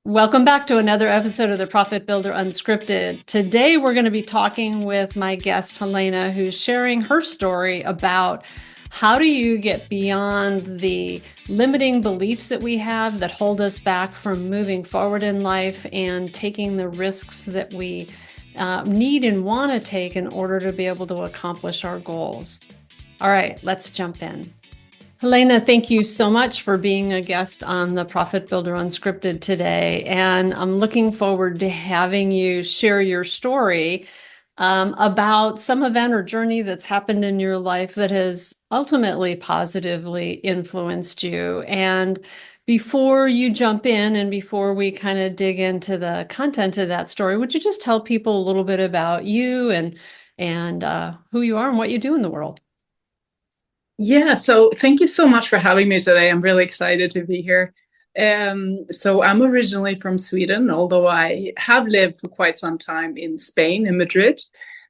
Welcome back to another episode of the Profit Builder Unscripted. Today, we're going to be talking with my guest, Helena, who's sharing her story about how do you get beyond the limiting beliefs that we have that hold us back from moving forward in life and taking the risks that we need and want to take in order to be able to accomplish our goals. All right, let's jump in. Helena, thank you so much for being a guest on the Profit Builder Unscripted today. And I'm looking forward to having you share your story about some event or journey that's happened in your life that has ultimately positively influenced you. And before you jump in and before we kind of dig into the content of that story, would you just tell people a little bit about you and who you are and what you do in the world? Yeah, so thank you so much for having me today. I'm really excited to be here. So I'm originally from Sweden, although I have lived for quite some time in Spain, in Madrid.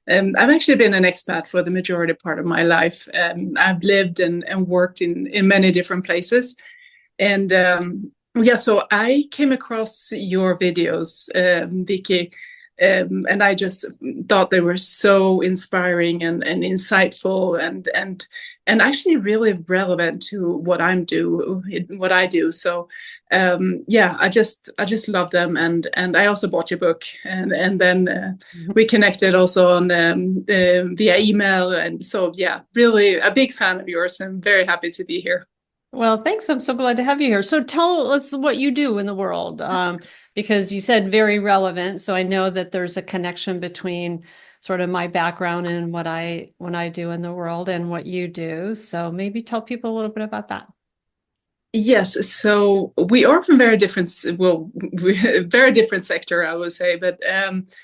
I've actually been an expat for the majority part of my life. I've lived and worked in many different places. And yeah, so I came across your videos, Vicky, and I just thought they were so inspiring and insightful and actually really relevant to what what I do. So yeah, I just love them, and I also bought your book, and then we connected also on via email, and so yeah, really a big fan of yours. I'm very happy to be here. Well, thanks. I'm so glad to have you here. So tell us what you do in the world, because you said very relevant. So I know that there's a connection between sort of my background and what I do in the world and what you do. So maybe tell people a little bit about that. Yes, so we are from very different, well, very different sector, I would say. But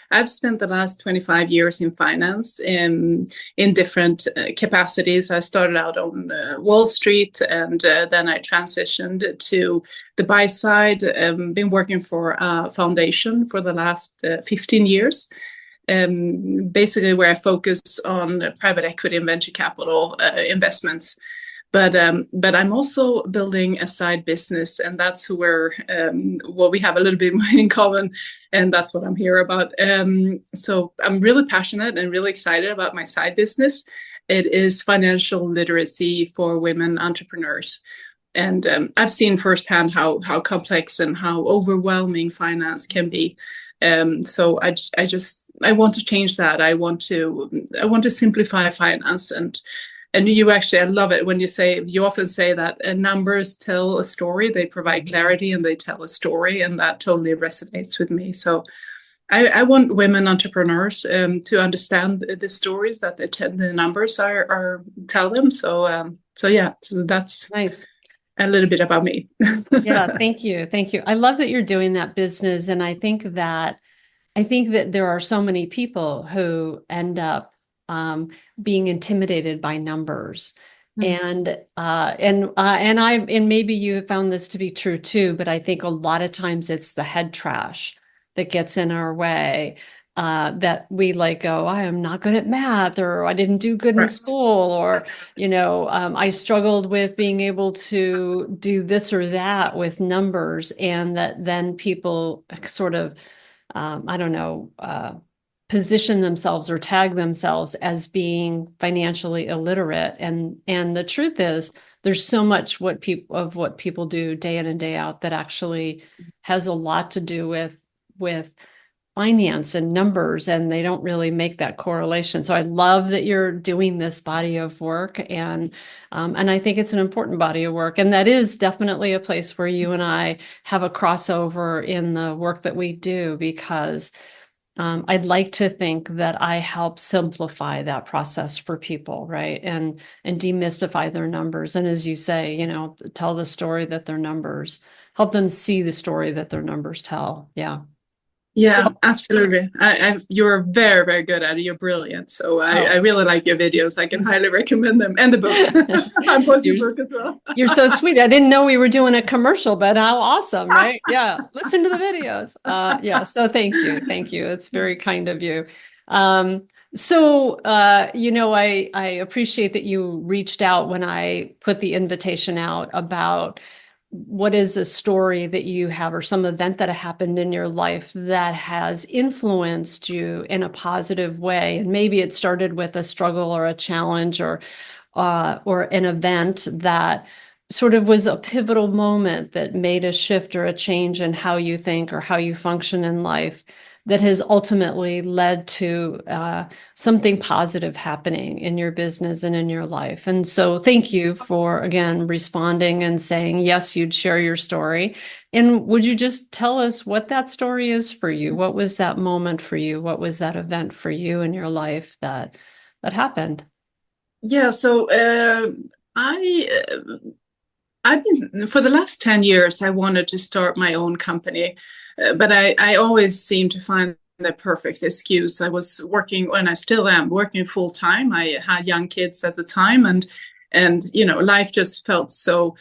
I've spent the last 25 years in finance in different capacities. I started out on Wall Street, and then I transitioned to the buy side. Been working for a foundation for the last 15 years. Basically, where I focus on private equity and venture capital investments. But I'm also building a side business, and that's where what we have a little bit in common, and that's what I'm here about. So I'm really passionate and really excited about my side business. It is financial literacy for women entrepreneurs, and I've seen firsthand how complex and how overwhelming finance can be. So I want to change that. I want to simplify finance and you actually, I love it when you often say that numbers tell a story, they provide clarity and they tell a story, and that totally resonates with me. So I want women entrepreneurs to understand the stories that the numbers are tell them. So yeah, so that's Nice. a little bit about me. Yeah, thank you. Thank you. I love that you're doing that business. And I think that there are so many people who end up being intimidated by numbers. And maybe you have found this to be true too, but I think a lot of times it's the head trash that gets in our way. That we like go, I am not good at math, or I didn't do good in Right. school, or I struggled with being able to do this or that with numbers, and that then people sort of I don't know, position themselves or tag themselves as being financially illiterate. And the truth is, there's so much what people do day in and day out that actually has a lot to do with finance and numbers, and they don't really make that correlation. So I love that you're doing this body of work, and I think it's an important body of work, and that is definitely a place where you and I have a crossover in the work that we do, because I'd like to think that I help simplify that process for people, right? And demystify their numbers, and as you say, tell the story that their numbers help them see the story that their numbers tell. Yeah. So, Yeah, absolutely. You're very, very good at it. You're brilliant. So I oh, really like your videos. I can highly recommend them, and the book. I bought your you're, book as well. you're so sweet. I didn't know we were doing a commercial, but how awesome, right? Yeah. Listen to the videos. Yeah. So thank you. Thank you. It's very kind of you. I appreciate that you reached out when I put the invitation out about what is a story that you have or some event that happened in your life that has influenced you in a positive way? And maybe it started with a struggle or a challenge or an event that sort of was a pivotal moment that made a shift or a change in how you think or how you function in life that has ultimately led to something positive happening in your business and in your life. And so thank you for, again, responding and saying, yes, you'd share your story. And would you just tell us what that story is for you? What was that moment for you? What was that event for you in your life that happened? Yeah, so I I've been for the last 10 years I wanted to start my own company, but I always seem to find the perfect excuse. I was working, and I still am working full time. I had young kids at the time, and life just felt so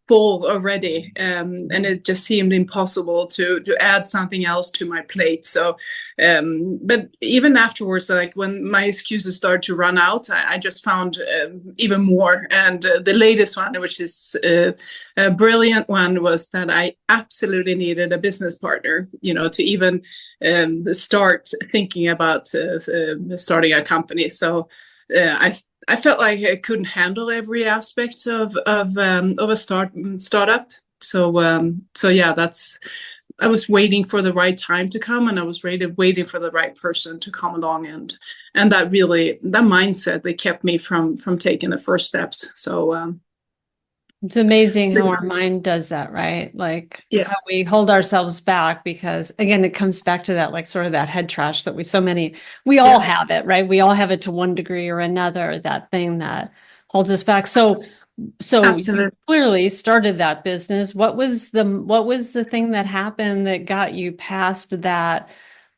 full already, and it just seemed impossible to add something else to my plate. So but even afterwards, like when my excuses started to run out, I just found even more. And the latest one, which is a brilliant one, was that I absolutely needed a business partner, to even start thinking about starting a company. So I felt like I couldn't handle every aspect of a startup. So yeah, I was waiting for the right time to come, and I was waiting for the right person to come along, and that mindset that kept me from taking the first steps. So It's amazing how our mind does that, right? Like yeah, how we hold ourselves back because again, it comes back to that like sort of that head trash that we all yeah, have it, right? We all have it to one degree or another, that thing that holds us back. So you absolutely. clearly started that business. What was the thing that happened that got you past that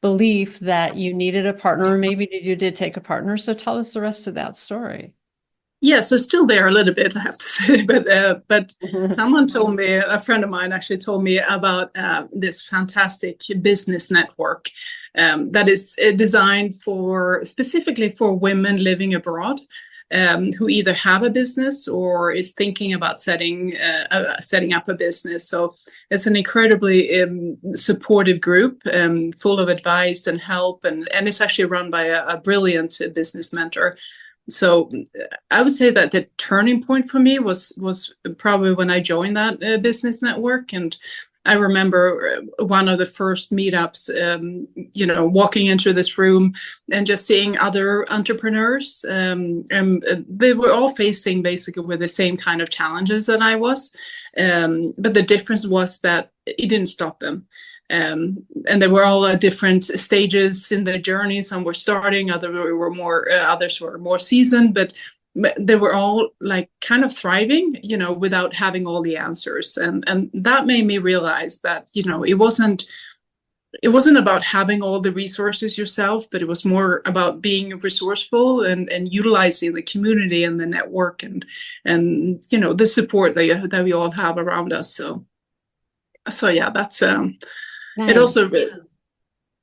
belief that you needed a partner, or maybe you did take a partner? So tell us the rest of that story. Yeah, so still there a little bit, I have to say, but someone told me, a friend of mine actually told me about this fantastic business network that is designed specifically for women living abroad. Who either have a business or is thinking about setting up a business. So it's an incredibly supportive group, full of advice and help, and it's actually run by a brilliant business mentor. So I would say that the turning point for me was probably when I joined that business network. And I remember one of the first meetups, walking into this room and just seeing other entrepreneurs, and they were all facing basically with the same kind of challenges that I was, but the difference was that it didn't stop them. And they were all at different stages in their journey. Some were starting, others were more seasoned, but they were all like kind of thriving, without having all the answers. And that made me realize that, it wasn't about having all the resources yourself, but it was more about being resourceful and utilizing the community and the network and the support that we all have around us. So yeah, that's it Nice. also,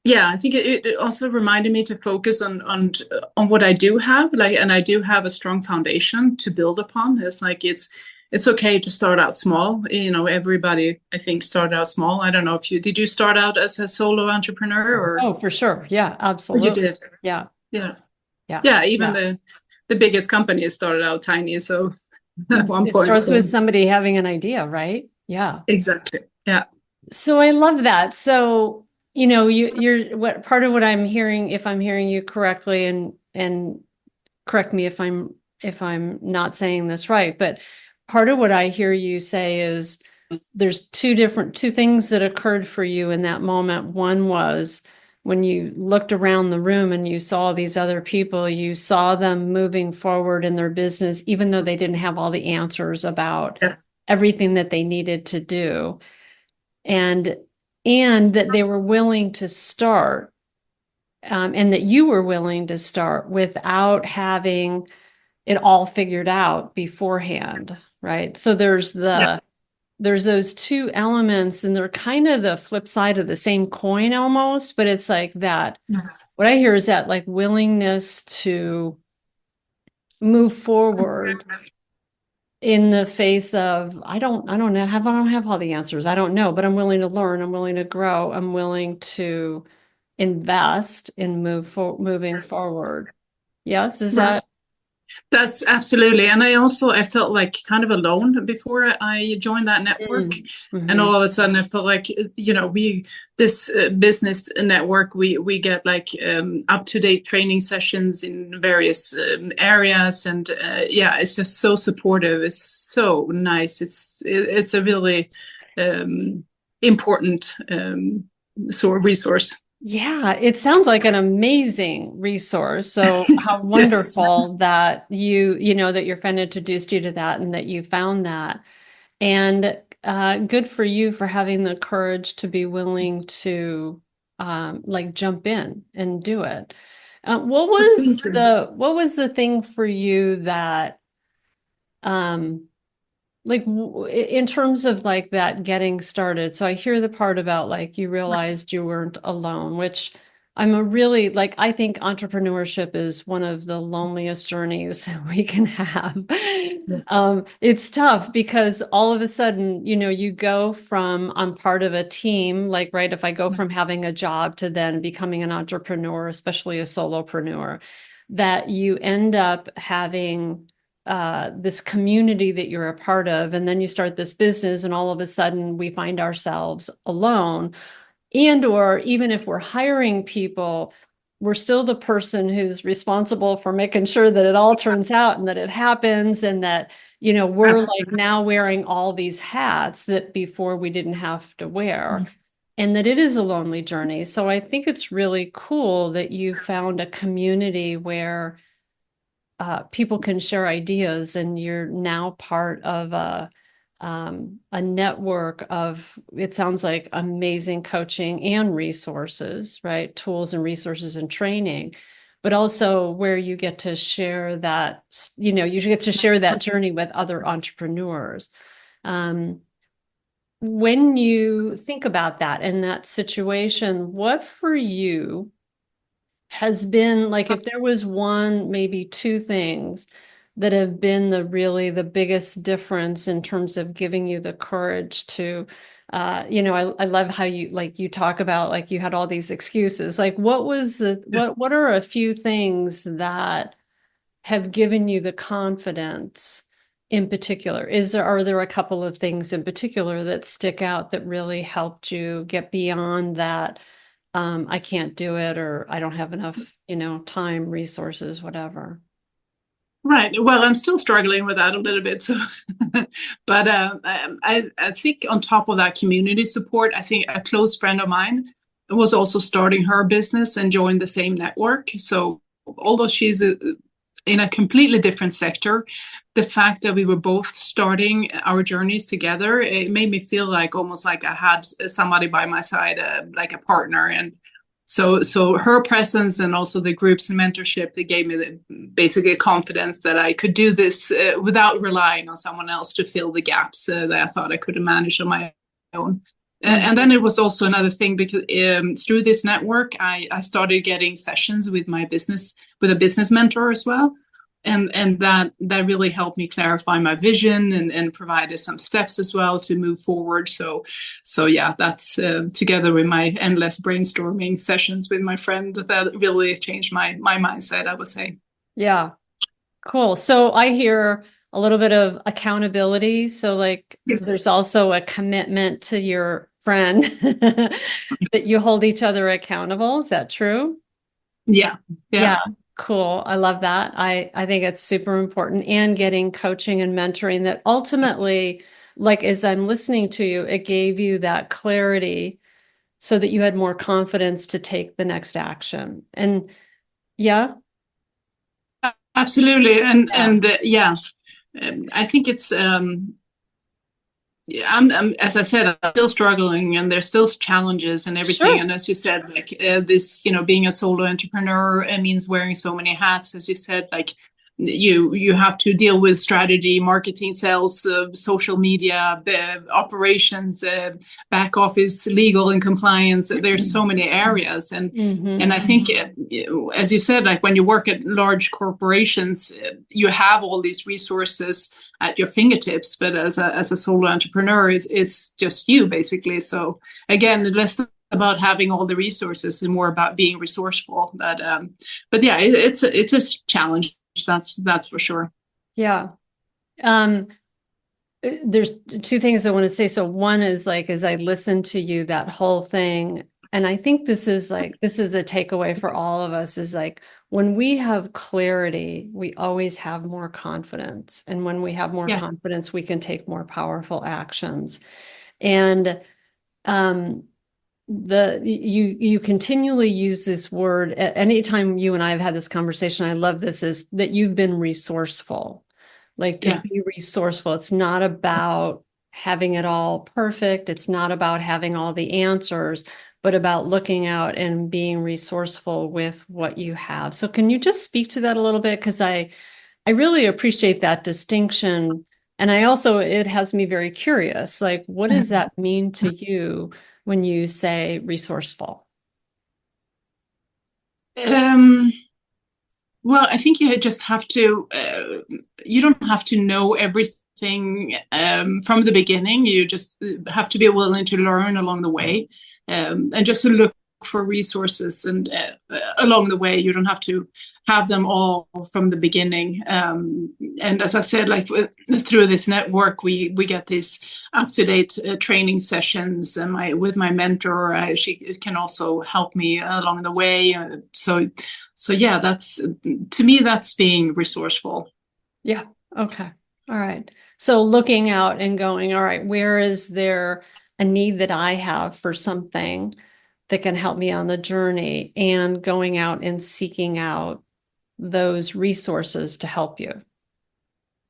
yeah, I think it also reminded me to focus on what I do have, like, and I do have a strong foundation to build upon. It's okay to start out small. Everybody I think started out small. I don't know if did you start out as a solo entrepreneur or Oh, for sure. Yeah, you absolutely. did? Yeah, Yeah, yeah, yeah. Even yeah. the biggest companies started out tiny. So at one It point, starts so with somebody having an idea, right? Yeah. exactly. Yeah, So I love that. So, you're what part of what I'm hearing, if I'm hearing you correctly, and correct me if I'm not saying this right, but part of what I hear you say is there's two things that occurred for you in that moment. One was when you looked around the room and you saw these other people, you saw them moving forward in their business, even though they didn't have all the answers about yeah, everything that they needed to do. And and that they were willing to start, and that you were willing to start without having it all figured out beforehand, right? So yeah, there's those two elements, and they're kind of the flip side of the same coin almost, but it's like that. What I hear is that like willingness to move forward in the face of I don't have all the answers. I don't know, but I'm willing to learn, I'm willing to grow, I'm willing to invest in moving forward. Yes, is Right. that That's absolutely. And I felt like kind of alone before I joined that network. And mm-hmm. all of a sudden I felt like, this business network, we get like up to date training sessions in various areas. And yeah, it's just so supportive. It's so nice. It's a really um, important sort of resource. Yeah, it sounds like an amazing resource. So how Yes. wonderful that you know, that your friend introduced you to that and that you found that. And good for you for having the courage to be willing to like jump in and do it. Thank you. What was the thing for you that um, like in terms of like that getting started? So I hear the part about like you realized you weren't alone, which I'm a really like I think entrepreneurship is one of the loneliest journeys we can have. It's tough because all of a sudden, you know, you go from I'm part of a team, like right, if I go from having a job to then becoming an entrepreneur, especially a solopreneur, that you end up having this community that you're a part of, and then you start this business, and all of a sudden we find ourselves alone. And or even if we're hiring people, we're still the person who's responsible for making sure that it all turns out and that it happens, and that, you know, we're like Absolutely. now wearing all these hats that before we didn't have to wear. And that it is a lonely journey. So I think it's really cool that you found a community where people can share ideas, and you're now part of a network of, it sounds like, amazing coaching and resources, right? Tools and resources and training, but also where you get to share that, you know, you get to share that journey with other entrepreneurs. Um, when you think about that in that situation, what for you has been like, if there was one, maybe two things that have been the biggest difference in terms of giving you the courage to, you know, I love how you like you talk about like you had all these excuses. Like what are a few things that have given you the confidence in particular? Are there a couple of things in particular that stick out that really helped you get beyond that? I can't do it, or I don't have enough, you know, time, resources, whatever. Right. Well, I'm still struggling with that a little bit. So, but I think on top of that community support, I think a close friend of mine was also starting her business and joined the same network. So, although she's in a completely different sector, the fact that we were both starting our journeys together, it made me feel like almost like I had somebody by my side, like a partner. And so her presence and also the group's mentorship, they gave me basically confidence that I could do this without relying on someone else to fill the gaps that I thought I could have managed on my own. And then Mhm. it was also another thing because through this network, I started getting sessions with my business with a business mentor as well, and that really helped me clarify my vision and provided some steps as well to move forward. So yeah, that's together with my endless brainstorming sessions with my friend that really changed my mindset, I would say. Yeah, cool. So I hear a little bit of accountability. So like Yes. there's also a commitment to your friend that you hold each other accountable. Is that true? Yeah. Yeah. Yeah, cool. I love that. I think it's super important, and getting coaching and mentoring that ultimately, like as I'm listening to you, it gave you that clarity so that you had more confidence to take the next action. And yeah, Absolutely. yeah, And yeah, I think it's yeah, as I said, I'm still struggling, and there's still challenges and everything. sure. And as you said, like this, being a solo entrepreneur, it means wearing so many hats, as you said, like you have to deal with strategy, marketing, sales, social media, operations, back office, legal and compliance. There's so many areas, and Mm-hmm. I think, as you said, like when you work at large corporations, you have all these resources at your fingertips. But as a solo entrepreneur, is just you basically. So again, less about having all the resources and more about being resourceful. But yeah, it's a challenge. That's for sure. Yeah. Um, there's two things I want to say. So one is like, as I listen to you, that whole thing, and I think this is a takeaway for all of us is like, when we have clarity, we always have more confidence. And when we have more Yeah, confidence, we can take more powerful actions. And um, you continually use this word anytime you and I have had this conversation. I love this is that you've been resourceful, like to yeah, be resourceful. It's not about having it all perfect. It's not about having all the answers, but about looking out and being resourceful with what you have. So can you just speak to that a little bit? Because I really appreciate that distinction. And I also, it has me very curious. Like, what does that mean to you when you say resourceful? um, well, I think you just have to. You don't have to know everything from the beginning. You just have to be willing to learn along the way, and just to look for resources and along the way. You don't have to have them all from the beginning. And as I said, like through this network, we get these up to date training sessions, and my with my mentor, she can also help me along the way. So yeah, that's to me that's being resourceful. Yeah. Okay. All right. So looking out and going, all right, where is there a need that I have for something that can help me on the journey and going out and seeking out those resources to help you.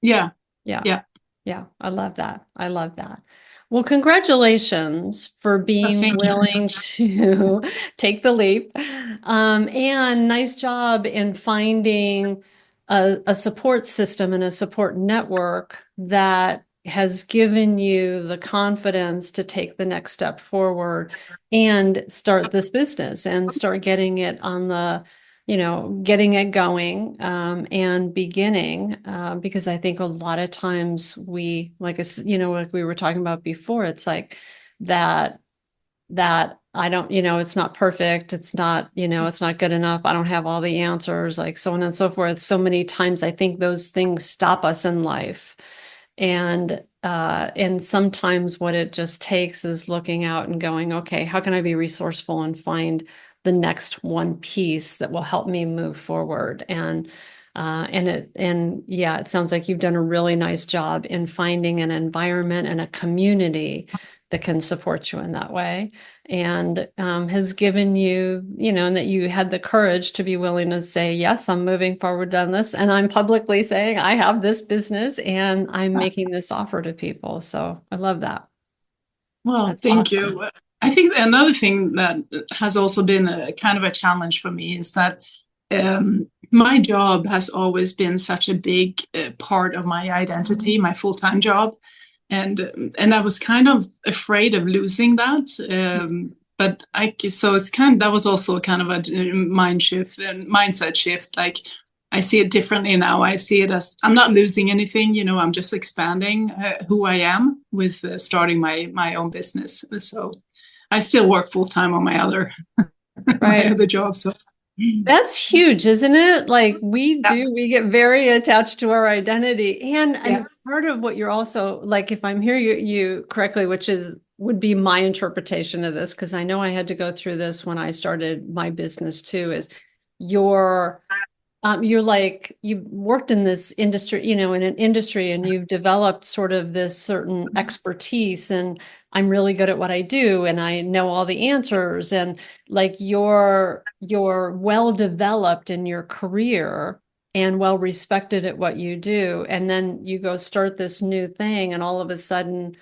Yeah, Yeah. yeah. Yeah. I love that. I love that. Well, congratulations for Oh, being thank you. willing to take the leap. And nice job in finding a support system and a support network that has given you the confidence to take the next step forward and start this business and start getting it on the getting it going and beginning because I think a lot of times we like we were talking about before, it's like that I don't, it's not perfect. It's not, it's not good enough. I don't have all the answers, like so on and so forth. So many times I think those things stop us in life. And sometimes what it just takes is looking out and going, okay, how can I be resourceful and find the next one piece that will help me move forward? And yeah, it sounds like you've done a really nice job in finding an environment and a community that can support you in that way and has given you, and that you had the courage to be willing to say, yes, I'm moving forward on this. And I'm publicly saying I have this business and I'm making this offer to people. So I love that. Well, That's thank awesome. you. I think another thing that has also been a kind of a challenge for me is that my job has always been such a big part of my identity, my full-time job, and I was kind of afraid of losing that. But so it's that was also kind of a mind shift and mindset shift. Like I see it differently now. I see it as I'm not losing anything. I'm just expanding who I am with starting my own business. So I still work full time on my other my Right. other job. So That's huge, isn't it? Like yeah, we get very attached to our identity. And yeah, and part of what you're also like, if I'm hearing you correctly, which would be my interpretation of this, because I know I had to go through this when I started my business too, is your you're like you worked in this industry, in an industry, and you've developed sort of this certain expertise, and I'm really good at what I do, and I know all the answers, and like you're well developed in your career and well respected at what you do, and then you go start this new thing, and all of a sudden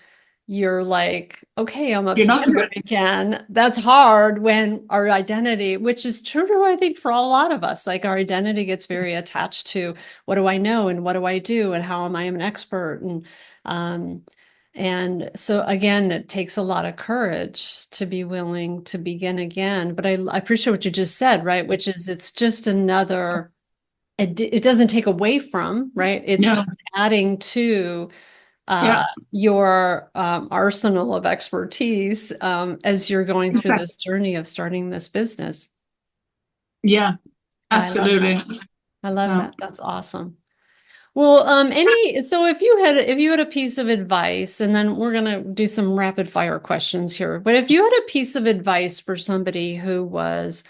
you're like, okay, I'm a You're not so beginner good. again. That's hard when our identity, which is true, I think, for a lot of us, like our identity gets very attached to what do I know and what do I do and how am I an expert? Um, and so again, it takes a lot of courage to be willing to begin again. But I appreciate what you just said, right? Which is it's just another, it doesn't take away from, right? It's No. just adding to Yeah. your arsenal of expertise as you're going through Exactly. this journey of starting this business. Yeah. I love that. Absolutely. I love Yeah. that. That's awesome. Well, so if you had a piece of advice, and then we're gonna do some rapid fire questions here, but if you had a piece of advice for somebody who was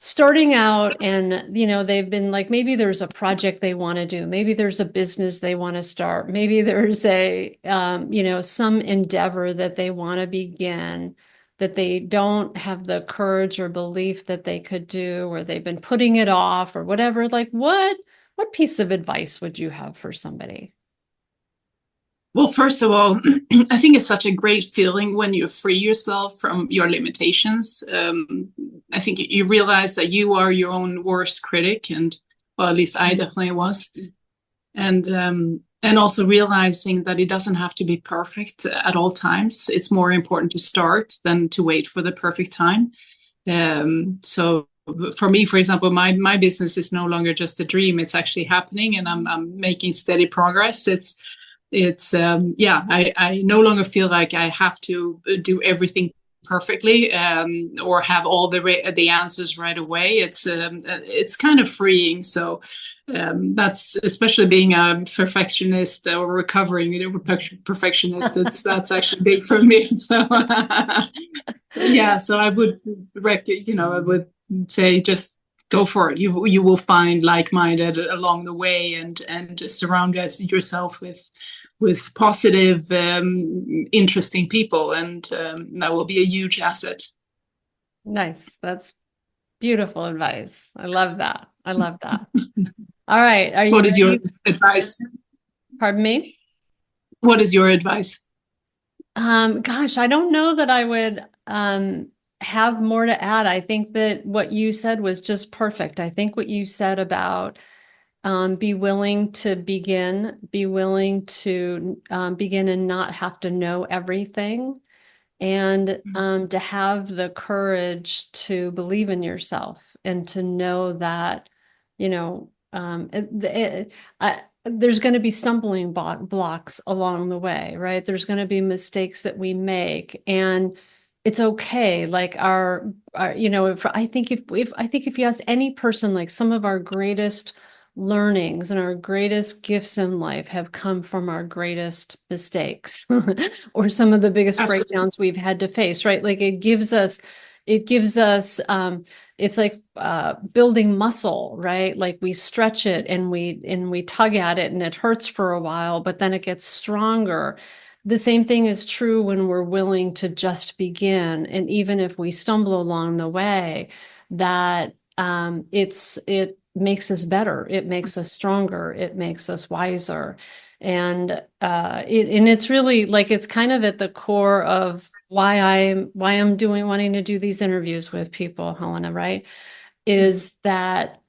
starting out and they've been like maybe there's a project they want to do, maybe there's a business they want to start, maybe there's a some endeavor that they want to begin that they don't have the courage or belief that they could do, or they've been putting it off or whatever, like what piece of advice would you have for somebody? Well, first of all, I think it's such a great feeling when you free yourself from your limitations. I think you realize that you are your own worst critic, and well, at least I definitely was. And also realizing that it doesn't have to be perfect at all times. It's more important to start than to wait for the perfect time. So for me, for example, my business is no longer just a dream. It's actually happening, and I'm making steady progress. It's yeah, I no longer feel like I have to do everything perfectly, or have all the answers right away. It's kind of freeing. So that's, especially being a perfectionist or recovering perfectionist, that's actually big for me. So, so yeah, so I would I would say just go for it. You will find like-minded along the way, and surround yourself with positive, interesting people, and that will be a huge asset. Nice. That's beautiful advice. I love that. I love that. All right, are you What is your ready? advice? Pardon me. What is your advice? Gosh, I don't know that I would have more to add. I think that what you said was just perfect. I think what you said about be willing to begin, be willing to begin and not have to know everything, and to have the courage to believe in yourself and to know that, there's going to be stumbling blocks along the way, right? There's going to be mistakes that we make, and it's okay. Like if I think if I think if you asked any person, like some of our greatest learnings and our greatest gifts in life have come from our greatest mistakes or some of the biggest Absolutely. breakdowns we've had to face, right? Like it gives us it's like building muscle, right? Like we stretch it and we tug at it and it hurts for a while, but then it gets stronger. The same thing is true when we're willing to just begin, and even if we stumble along the way, that it makes us better, it makes us stronger, it makes us wiser. And it's really like it's kind of at the core of why I'm doing wanting to do these interviews with people, Helena, right? Is that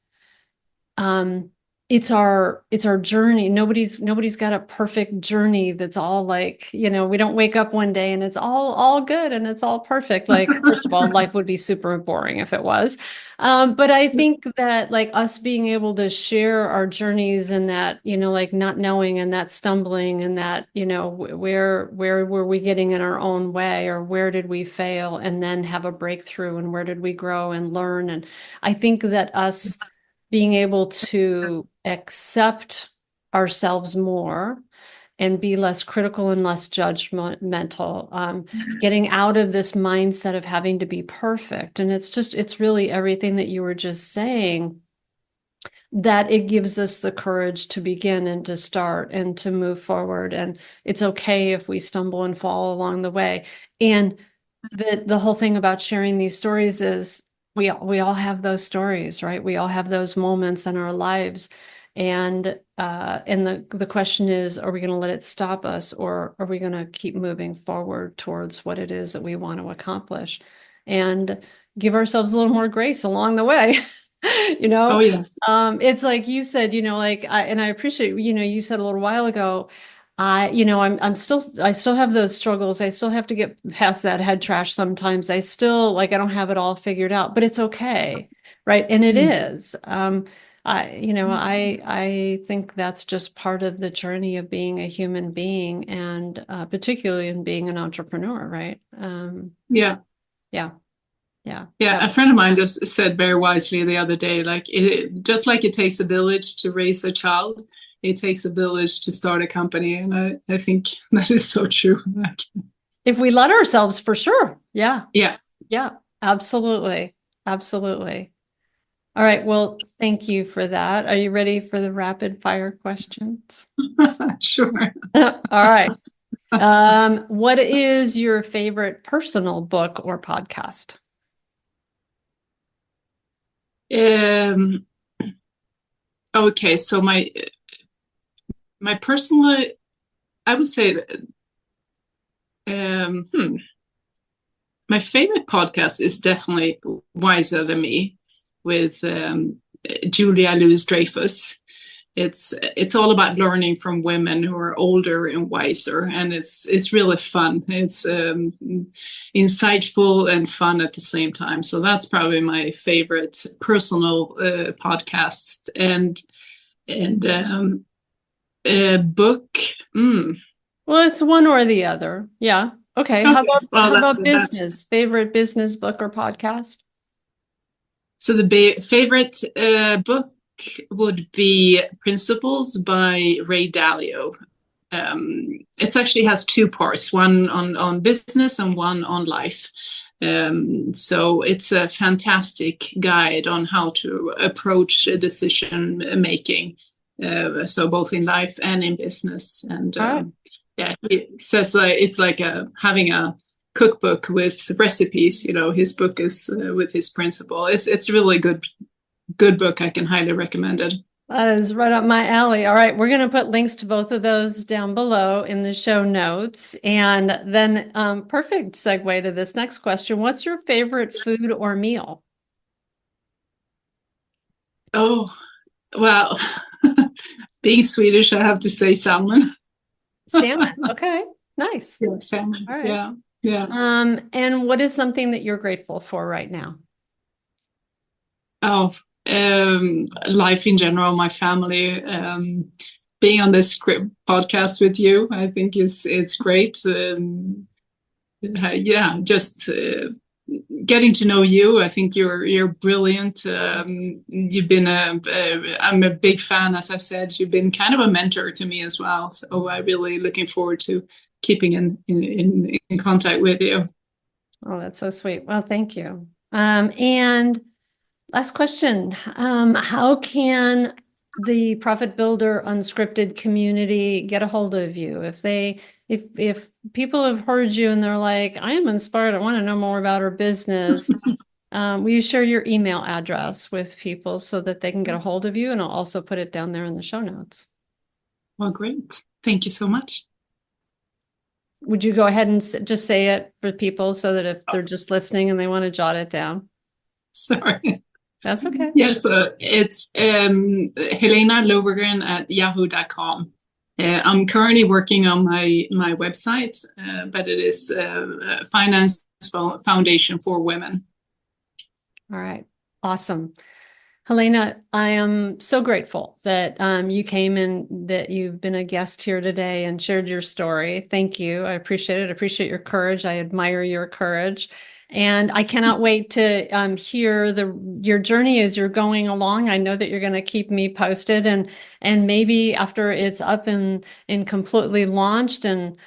um it's our journey. Nobody's got a perfect journey that's all like, we don't wake up one day and it's all good and it's all perfect. Like, first of all, life would be super boring if it was. But I think that like us being able to share our journeys and that, like not knowing and that stumbling and that, where were we getting in our own way, or where did we fail and then have a breakthrough, and where did we grow and learn. And I think that us being able to accept ourselves more and be less critical and less judgmental, getting out of this mindset of having to be perfect. And it's really everything that you were just saying, that it gives us the courage to begin and to start and to move forward. And it's okay if we stumble and fall along the way. And the whole thing about sharing these stories is we all have those stories, right? We all have those moments in our lives. And the question is, are we going to let it stop us, or are we going to keep moving forward towards what it is that we want to accomplish, and give ourselves a little more grace along the way? You Oh know, yeah. it's like you said, and I appreciate, you said a little while ago, I still have those struggles. I still have to get past that head trash sometimes. I still I don't have it all figured out, but it's okay. Right. And it Mm. is. I think that's just part of the journey of being a human being, and particularly in being an entrepreneur, right? Yeah. Yeah, yeah, Yeah, yeah. a friend of mine just said very wisely the other day, like just like it takes a village to raise a child, it takes a village to start a company, and I think that is so true. Like, If we let ourselves, for sure. Yeah, yeah, yeah, absolutely, absolutely. All right. Well, thank you for that. Are you ready for the rapid fire questions? sure. All right. What is your favorite personal book or podcast? Um, okay, so my personal, I would say, um, hmm, my favorite podcast is definitely Wiser Than Me with Julia Louis-Dreyfus. It's all about learning from women who are older and wiser, and it's really fun. It's insightful and fun at the same time. So that's probably my favorite personal podcast. And book. Mm. Well, it's one or the other. Yeah. Okay. Okay, well How about that's business? Favorite business book or podcast? so the favorite book would be Principles by Ray Dalio. It actually has two parts, one on business and one on life. So it's a fantastic guide on how to approach decision making. So both in life and in business. And All right. yeah, he says it's like having a cookbook with recipes. His book is with his principle. It's really good book. I can highly recommend it. That is right up my alley. All right, we're going to put links to both of those down below in the show notes. And then, perfect segue to this next question. What's your favorite food or meal? Oh, well, being Swedish, I have to say salmon. Salmon. Okay, nice. Yeah, salmon. All right. Yeah, yeah. And what is something that you're grateful for right now? Oh, life in general, my family. Being on this podcast with you, I think is great. Yeah, just getting to know you. I think you're brilliant. You've been I'm a big fan, as I said. You've been kind of a mentor to me as well. So I'm really looking forward to keeping in contact with you. Oh, that's so sweet. Well, thank you. And last question. How can the Profit Builder Unscripted community get a hold of you? If people have heard you and they're like, I am inspired, I want to know more about our business, will you share your email address with people so that they can get a hold of you? And I'll also put it down there in the show notes. Well, great. Thank you so much. Would you go ahead and just say it for people so that if they're just listening and they want to jot it down? Sorry. That's okay. Yes, it's Helena Lovegren at yahoo.com. I'm currently working on my website, but it is Finance Foundation for Women. All right. Awesome. Helena, I am so grateful that you came and that you've been a guest here today and shared your story. Thank you. I appreciate it. I appreciate your courage. I admire your courage. And I cannot wait to hear your journey as you're going along. I know that you're going to keep me posted, and maybe after it's up and completely launched, and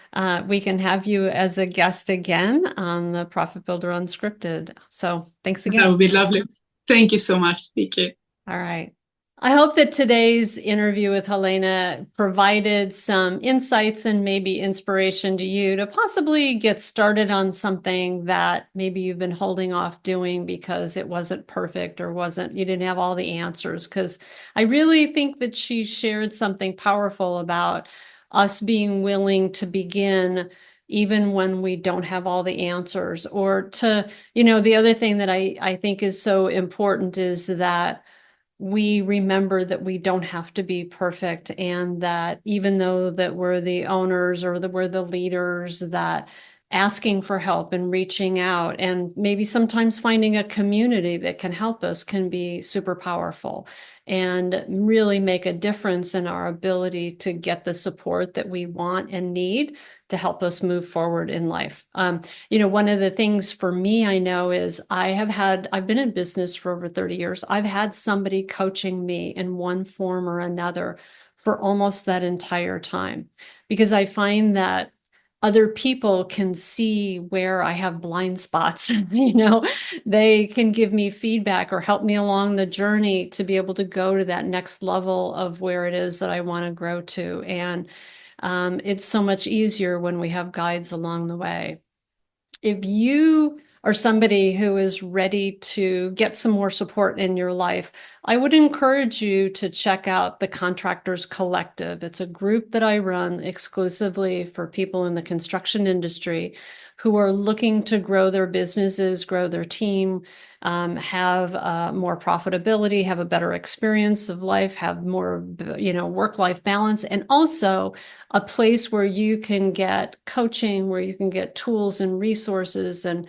we can have you as a guest again on the Profit Builder Unscripted. So thanks That again. would be lovely. Thank you so much, Vicky. All right. I hope that today's interview with Helena provided some insights and maybe inspiration to you to possibly get started on something that maybe you've been holding off doing because it wasn't perfect or you didn't have all the answers. Because I really think that she shared something powerful about us being willing to begin even when we don't have all the answers. Or to, the other thing that I think is so important is that we remember that we don't have to be perfect, and that even though that we're the owners or that we're the leaders, that asking for help and reaching out and maybe sometimes finding a community that can help us can be super powerful and really make a difference in our ability to get the support that we want and need to help us move forward in life. One of the things for me I know is I've been in business for over 30 years. I've had somebody coaching me in one form or another for almost that entire time, because I find that other people can see where I have blind spots. They can give me feedback or help me along the journey to be able to go to that next level of where it is that I want to grow to. And it's so much easier when we have guides along the way. If you are somebody who is ready to get some more support in your life, I would encourage you to check out the Contractors Collective. It's a group that I run exclusively for people in the construction industry who are looking to grow their businesses, grow their team, have more profitability, have a better experience of life, have more, work-life balance, and also a place where you can get coaching, where you can get tools and resources and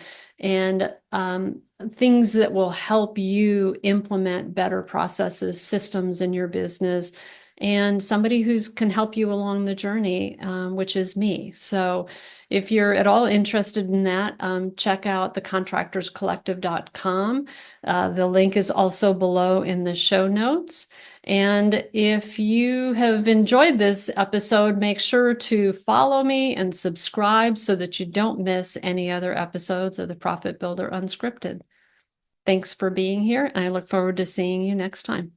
things that will help you implement better processes, systems in your business, and somebody who can help you along the journey, which is me. So if you're at all interested in that, check out thecontractorscollective.com. The link is also below in the show notes. And if you have enjoyed this episode, make sure to follow me and subscribe so that you don't miss any other episodes of the Profit Builder Unscripted. Thanks for being here, and I look forward to seeing you next time.